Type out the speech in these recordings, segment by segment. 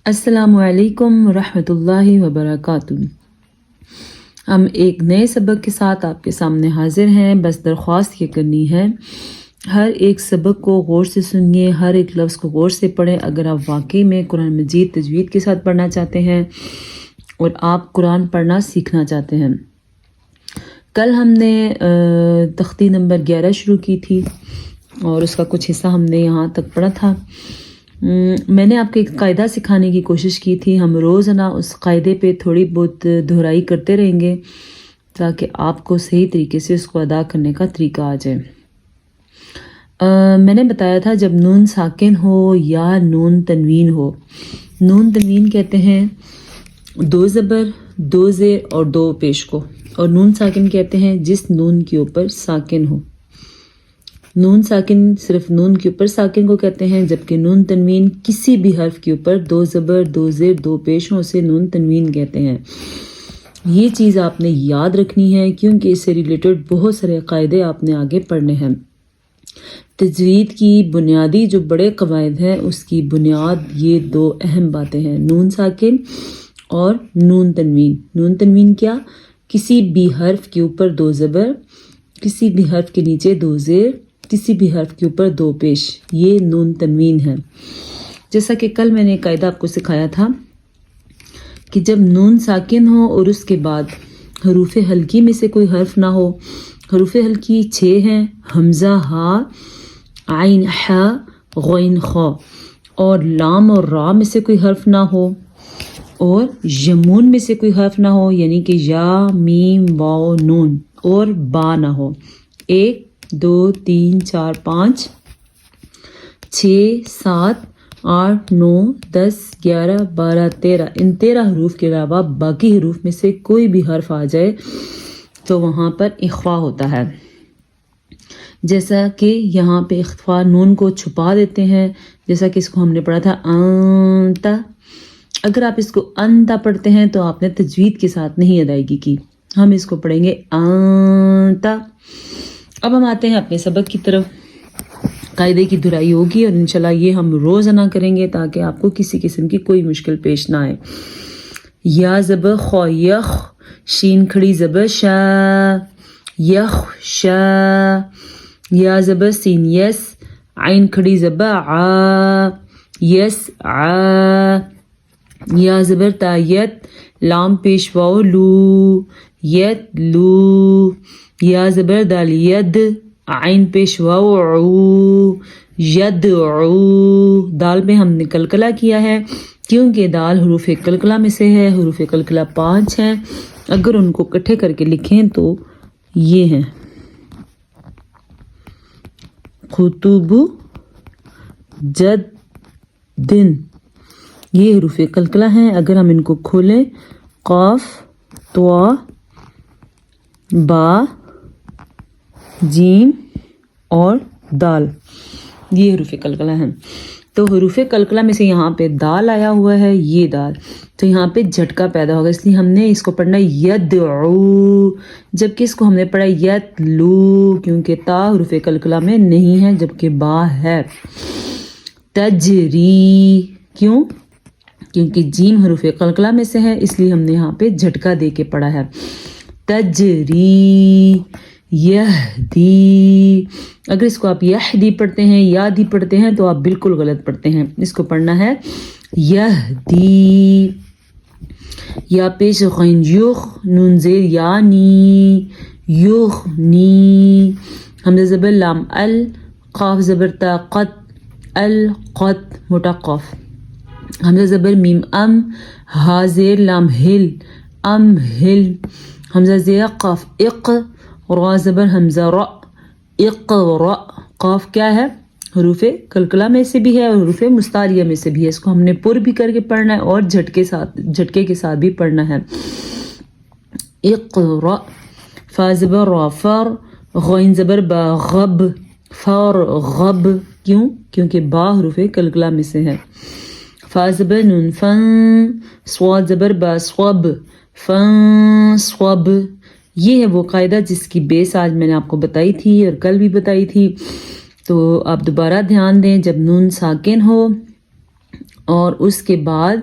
السلام علیکم ورحمۃ اللہ وبرکاتہ۔ ہم ایک نئے سبق کے ساتھ آپ کے سامنے حاضر ہیں۔ بس درخواست یہ کرنی ہے، ہر ایک سبق کو غور سے سنیے، ہر ایک لفظ کو غور سے پڑھیں۔ اگر آپ واقعی میں قرآن مجید تجوید کے ساتھ پڑھنا چاہتے ہیں اور آپ قرآن پڑھنا سیکھنا چاہتے ہیں۔ کل ہم نے تختی نمبر 11 شروع کی تھی اور اس کا کچھ حصہ ہم نے یہاں تک پڑھا تھا۔ میں نے آپ کو ایک قاعدہ سکھانے کی کوشش کی تھی۔ ہم روزانہ اس قاعدے پہ تھوڑی بہت دہرائی کرتے رہیں گے تاکہ آپ کو صحیح طریقے سے اس کو ادا کرنے کا طریقہ آ جائے۔ میں نے بتایا تھا جب نون ساکن ہو یا نون تنوین ہو، نون تنوین کہتے ہیں 2 زبر 2 زیر اور 2 پیش کو، اور نون ساکن کہتے ہیں جس نون کے اوپر ساکن ہو۔ نون ساکن صرف نون کے اوپر ساکن کو کہتے ہیں، جبکہ نون تنوین کسی بھی حرف کے اوپر 2 زبر 2 زیر 2 پیشوں سے نون تنوین کہتے ہیں۔ یہ چیز آپ نے یاد رکھنی ہے کیونکہ اس سے ریلیٹڈ بہت سارے قاعدے آپ نے آگے پڑھنے ہیں۔ تجوید کی بنیادی جو بڑے قواعد ہیں اس کی بنیاد یہ 2 اہم باتیں ہیں، نون ساکن اور نون تنوین۔ نون تنوین کیا؟ کسی بھی حرف کے اوپر 2 زبر، کسی بھی حرف کے نیچے 2 زیر، کسی بھی حرف کے اوپر 2 پیش، یہ نون تنوین ہے۔ جیسا کہ کل میں نے ایک قاعدہ آپ کو سکھایا تھا کہ جب نون ساکن ہو اور اس کے بعد حروف حلقی میں سے کوئی حرف نہ ہو، حروف حلقی 6 ہیں، حمزہ، ہا، عین، ح، غین، خ، اور لام اور را میں سے کوئی حرف نہ ہو، اور یمون میں سے کوئی حرف نہ ہو، یعنی کہ یا، میم، واو، نون، اور با نہ ہو۔ 1 2 3 4 5 6 7 8 9 10 11 12 13، ان 13 حروف کے علاوہ باقی حروف میں سے کوئی بھی حرف آ جائے تو وہاں پر اخفا ہوتا ہے۔ جیسا کہ یہاں پہ اخفا نون کو چھپا دیتے ہیں، جیسا کہ اس کو ہم نے پڑھا تھا انتا۔ اگر آپ اس کو انتا پڑھتے ہیں تو آپ نے تجوید کے ساتھ نہیں ادائیگی کی، ہم اس کو پڑھیں گے انتا۔ اب ہم آتے ہیں اپنے سبق کی طرف۔ قاعدے کی دہرائی ہوگی اور انشاءاللہ یہ ہم روزانہ کریں گے تاکہ آپ کو کسی قسم کی کوئی مشکل پیش نہ آئے۔ یا زبر خو، یخ، شین کھڑی زبر شا، یخ شا۔ یا زبر سین، یس، عین کھڑی زبر عا، یس عا۔ یا زبر تا، یت، لام پیش واو، لو، یت لو۔ یا زبر دال، ید، عین پیش واو، عو، ید عو۔ دال میں ہم نے قلقلہ کیا ہے کیونکہ دال حروف قلقلہ میں سے ہے۔ حروف قلقلہ 5 ہیں، اگر ان کو اکٹھے کر کے لکھیں تو یہ ہیں: خطوب، جد، دن، یہ حروف قلقلہ ہیں۔ اگر ہم ان کو کھولیں، قاف، طوا، با، جیم اور دال، یہ حروف قلقلہ ہیں۔ تو حروف قلقلہ میں سے یہاں پہ دال آیا ہوا ہے، یہ دال، تو یہاں پہ جھٹکا پیدا ہوگا، اس لیے ہم نے اس کو پڑھنا یدعو، جبکہ اس کو ہم نے پڑھا یتلو، کیونکہ تا حروف قلقلہ میں نہیں ہے جبکہ با ہے۔ تجری، کیوں؟ کیونکہ جیم حروف قلقلہ میں سے ہے، اس لیے ہم نے یہاں پہ جھٹکا دے کے پڑھا ہے۔ تجری، یہدی، اگر اس کو آپ یہدی پڑھتے ہیں، یادی پڑھتے ہیں تو آپ بالکل غلط پڑھتے ہیں، اس کو پڑھنا ہے یہدی۔ یا پیش غین، یخ، نون زیر یعنی، یغنی۔ حمزہ زبر لام، ال، قاف زبر تا، قط، القط، موٹا قاف۔ حمزہ زبر میم، ام، ہا زیر لام، ہل، ام ہل۔ حمزہ زیر قاف، اق، را زبر حمزہ، را، اقرا۔ قاف کیا ہے؟ حروف قلقلہ میں سے بھی ہے اور حروف مستعلیہ میں سے بھی ہے، اس کو ہم نے پر بھی کر کے پڑھنا ہے اور جھٹکے کے ساتھ بھی پڑھنا ہے۔ اقرا۔ فا زبر را، فر، غین زبر با، غب، فرغب، کیوں؟ کیونکہ با حروف قلقلہ میں سے ہے۔ فا زبر نون، فن، صاد زبر با، صوب، فن صوب۔ یہ ہے وہ قاعدہ جس کی بیس آج میں نے آپ کو بتائی تھی اور کل بھی بتائی تھی، تو آپ دوبارہ دھیان دیں، جب نون ساکن ہو اور اس کے بعد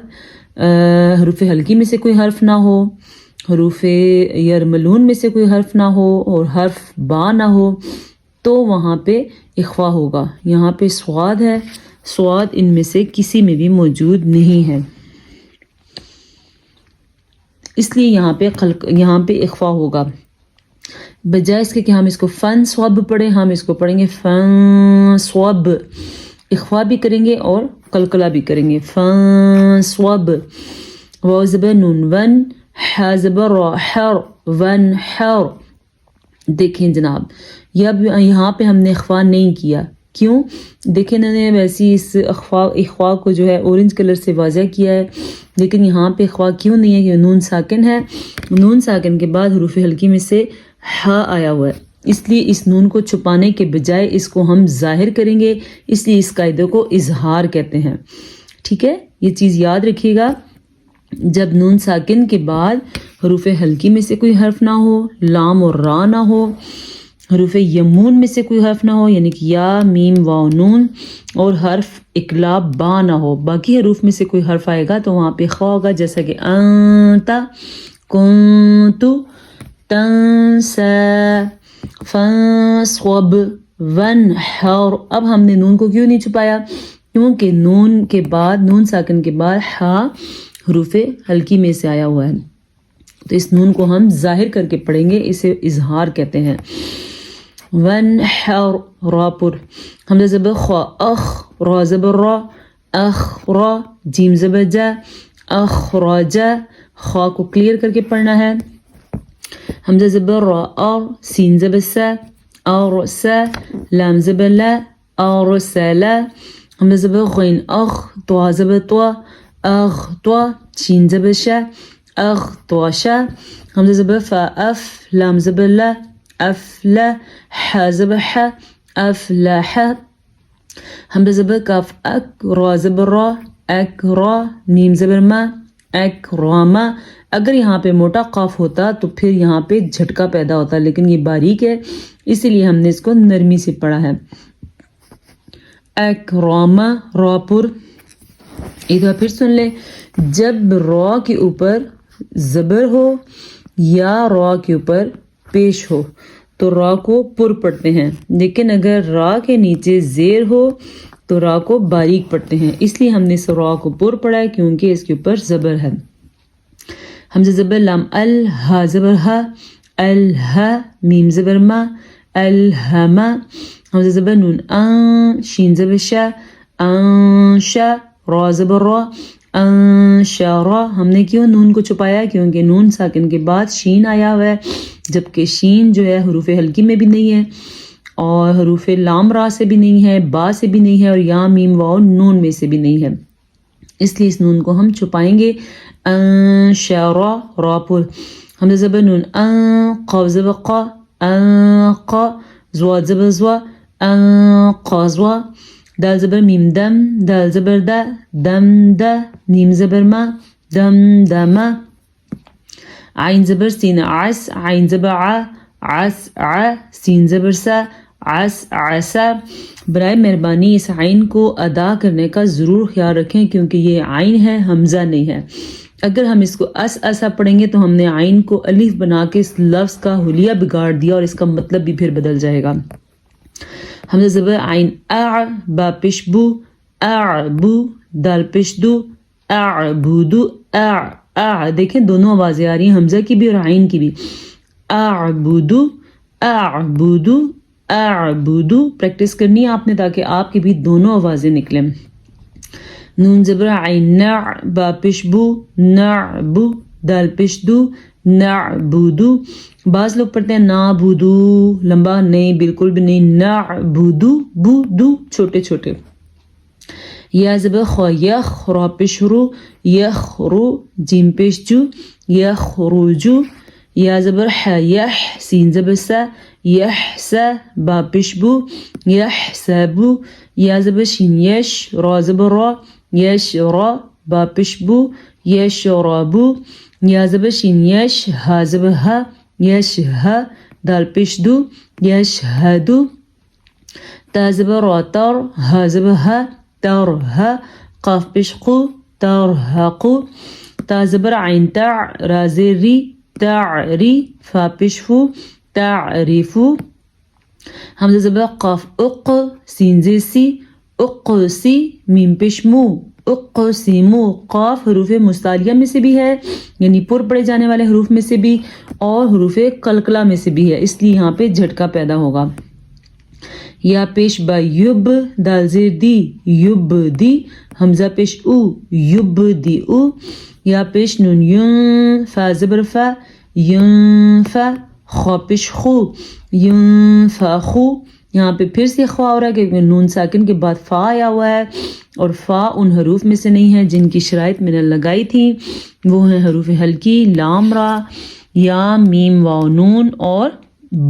حروف ہلکی میں سے کوئی حرف نہ ہو، حروف یرملون میں سے کوئی حرف نہ ہو اور حرف با نہ ہو، تو وہاں پہ اخفا ہوگا. یہاں پہ صاد ہے، صاد ان میں سے کسی میں بھی موجود نہیں ہے، اس لیے یہاں پہ اخفا ہوگا. بجائے اس کے کہ ہم اس کو فن صوب پڑھیں، ہم اس کو پڑھیں گے فن صوب. اخفا بھی کریں گے اور قلقلہ بھی کریں گے. فن صوب. واو زبر نون ون، ح زبر را حر، ون حر. دیکھیں جناب، یہاں پہ ہم نے اخفا نہیں کیا. کیوں؟ دیکھیں انہوں نے ویسی اس اخفا کو جو ہے اورنج کلر سے واضح کیا ہے، لیکن یہاں پہ اخفا کیوں نہیں ہے؟ کہ نون ساکن ہے. نون ساکن کے بعد حروف ہلکی میں سے ہا آیا ہوا ہے، اس لیے اس نون کو چھپانے کے بجائے اس کو ہم ظاہر کریں گے، اس لیے اس قاعدے کو اظہار کہتے ہیں. ٹھیک ہے، یہ چیز یاد رکھیے گا. جب نون ساکن کے بعد حروف ہلکی میں سے کوئی حرف نہ ہو، لام اور را نہ ہو، حروف یمون میں سے کوئی حرف نہ ہو یعنی کہ یا میم واو نون، اور حرف اقلاب با نہ ہو، باقی حروف میں سے کوئی حرف آئے گا تو وہاں پہ خوا ہوگا، جیسا کہ انتا، کنتو، تنسا، فنصب، ونحر. اب ہم نے نون کو کیوں نہیں چھپایا؟ کیونکہ نون کے بعد، نون ساکن کے بعد ہا حروف ہلکی میں سے آیا ہوا ہے، تو اس نون کو ہم ظاہر کر کے پڑھیں گے، اسے اظہار کہتے ہیں. ونحر، را پر. حمزہ زبر خوا، اخ، را زبر را، اخرا، جیم زبر جا، اخراجا. خوا کو کلیئر کر کے پڑھنا ہے. حمزہ زبر را، اور، سین زبر سا، ارسا، لام زبر لا، ارسلا. حمزہ زبر غین، اخ، طوا زبر طوا، اغطوا، شین زبر شا، اغطواشا. حمزہ زبر فا، اف، لام زبر لا، افلا، ح زبر ح، افلح. حمزہ زبر کاف، اک، را زبر را، اکرا، میم زبر ما، اکراما. اگر یہاں پہ موٹا قاف ہوتا تو پھر یہاں پہ جھٹکا پیدا ہوتا، لیکن یہ باریک ہے اسی لیے ہم نے اس کو نرمی سے پڑھا ہے. اکراما، را پر. ایک بار پھر سن لیں، جب را کے اوپر زبر ہو یا را کے اوپر پیش ہو تو را کو پر پڑھتے ہیں، لیکن اگر را کے نیچے زیر ہو تو را کو باریک پڑھتے ہیں. اس لیے ہم نے اس را کو پر پڑھا ہے کیونکہ اس کے اوپر زبر ہے. حمزہ زبر لام، الہا زبر ہا، الہا، میم زبر ما، الہما. حمزہ زبر نون، ان، شین زبر شا، انشا، را زبر را، انشارا. ہم نے کیوں نون کو چھپایا؟ کیونکہ نون ساکن کے بعد شین آیا ہوا ہے، جبکہ شین جو ہے حروف ہلکی میں بھی نہیں ہے اور حروف لام را سے بھی نہیں ہے، با سے بھی نہیں ہے، اور یا میم واو نون میں سے بھی نہیں ہے، اس لیے اس نون کو ہم چھپائیں گے. انشارا، را پر. حمزہ زبر نون، ان، قاف زبر قا، انقا، زوا زبر زوا، انقازوا. دال زبر میم دم، دال زبر دا، دم دا، میم زبر ما، دم دما. عین زبر سین، عس، عین زبر ع، عس ع، سین زبر سا، عس عسا. برائے مہربانی اس عین کو ادا کرنے کا ضرور خیال رکھیں کیونکہ یہ عین ہے، حمزہ نہیں ہے. اگر ہم اس کو اس ایسا پڑھیں گے تو ہم نے عین کو الف بنا کے اس لفظ کا حلیہ بگاڑ دیا اور اس کا مطلب بھی پھر بدل جائے گا. حمزہ زبر عین، اع، با پیش بو، اعبو، دال پیش دو، اعبودو، اع. دیکھیں دونوں آوازیں آ رہی ہیں، حمزہ کی بھی اور عین کی بھی. اعبودو، اعبودو، اعبودو. پریکٹس کرنی ہے آپ نے تاکہ آپ کی بھی دونوں آوازیں نکلیں. نون زبر عین، نع، با پیش بو، نعبو، دال پیش دو، نعبودو. بعض لوگ پڑھتے ہیں نعبودو، لمبا نہیں، بالکل بھی نہیں، نعبودو، بو دو چھوٹے چھوٹے. یا زبر خو، یخ، را پیش رو، یخرو، جیم پیش جو، یخرجو. یا زبر ح، یح، سین زبر سا، یحسا، با پیش بو، یحسبو. یا زبر شین، یش، را زبر را، یشرا، با پیش بو، یشربو. یا زبر شین، یش، ها زبر ها، یشها، دال پیش دو، یشهدو. تا زبر را، تر، ها زبر ها، ترها، قاف پیش قو ترهقو تا زبر عین تا را زیر ری تعری فا پیش فو تعریفو حمزہ زبر قاف اق سین زیر سی اقسی میم پیش مو اقسمو قاف حروف مستعلیہ میں سے بھی ہے یعنی پر پڑے جانے والے حروف میں سے بھی اور حروف قلقلہ میں سے بھی ہے اس لیے یہاں پہ جھٹکا پیدا ہوگا یا پیش با یب دال زیر دی یب دی حمزہ پیش او یب دی او یا پیش نون ین فا زبر فا ین فا خو پیش خو ین فا خو یہاں پہ پھر سے خوا ہو رہا ہے کیونکہ نون ساکن کے بعد فا آیا ہوا ہے اور فا ان حروف میں سے نہیں ہے جن کی شرائط میں نے لگائی تھی وہ ہیں حروف ہلکی لام را یا میم واو نون اور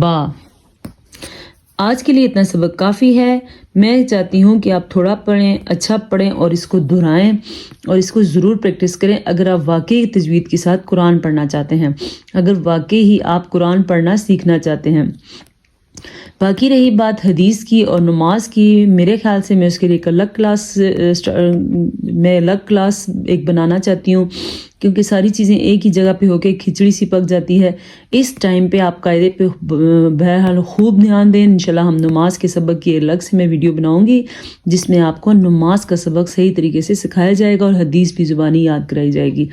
با آج کے لیے اتنا سبق کافی ہے میں چاہتی ہوں کہ آپ تھوڑا پڑھیں اچھا پڑھیں اور اس کو دہرائیں اور اس کو ضرور پریکٹس کریں اگر آپ واقعی تجوید کے ساتھ قرآن پڑھنا چاہتے ہیں اگر واقعی ہی آپ قرآن پڑھنا سیکھنا چاہتے ہیں باقی رہی بات حدیث کی اور نماز کی میرے خیال سے میں اس کے لیے ایک الگ کلاس ایک بنانا چاہتی ہوں کیونکہ ساری چیزیں ایک ہی جگہ پہ ہو کے کھچڑی سی پک جاتی ہے اس ٹائم پہ آپ قاعدے پہ بہرحال خوب دھیان دیں انشاءاللہ ہم نماز کے سبق کی الگ سے میں ویڈیو بناؤں گی جس میں آپ کو نماز کا سبق صحیح طریقے سے سکھایا جائے گا اور حدیث بھی زبانی یاد کرائی جائے گی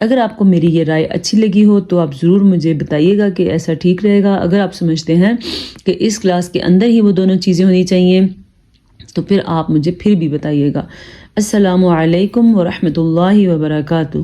اگر آپ کو میری یہ رائے اچھی لگی ہو تو آپ ضرور مجھے بتائیے گا کہ ایسا ٹھیک رہے گا اگر آپ سمجھتے ہیں کہ اس کلاس کے اندر ہی وہ دونوں چیزیں ہونی چاہیے تو پھر آپ مجھے پھر بھی بتائیے گا السلام علیکم ورحمۃ اللہ وبرکاتہ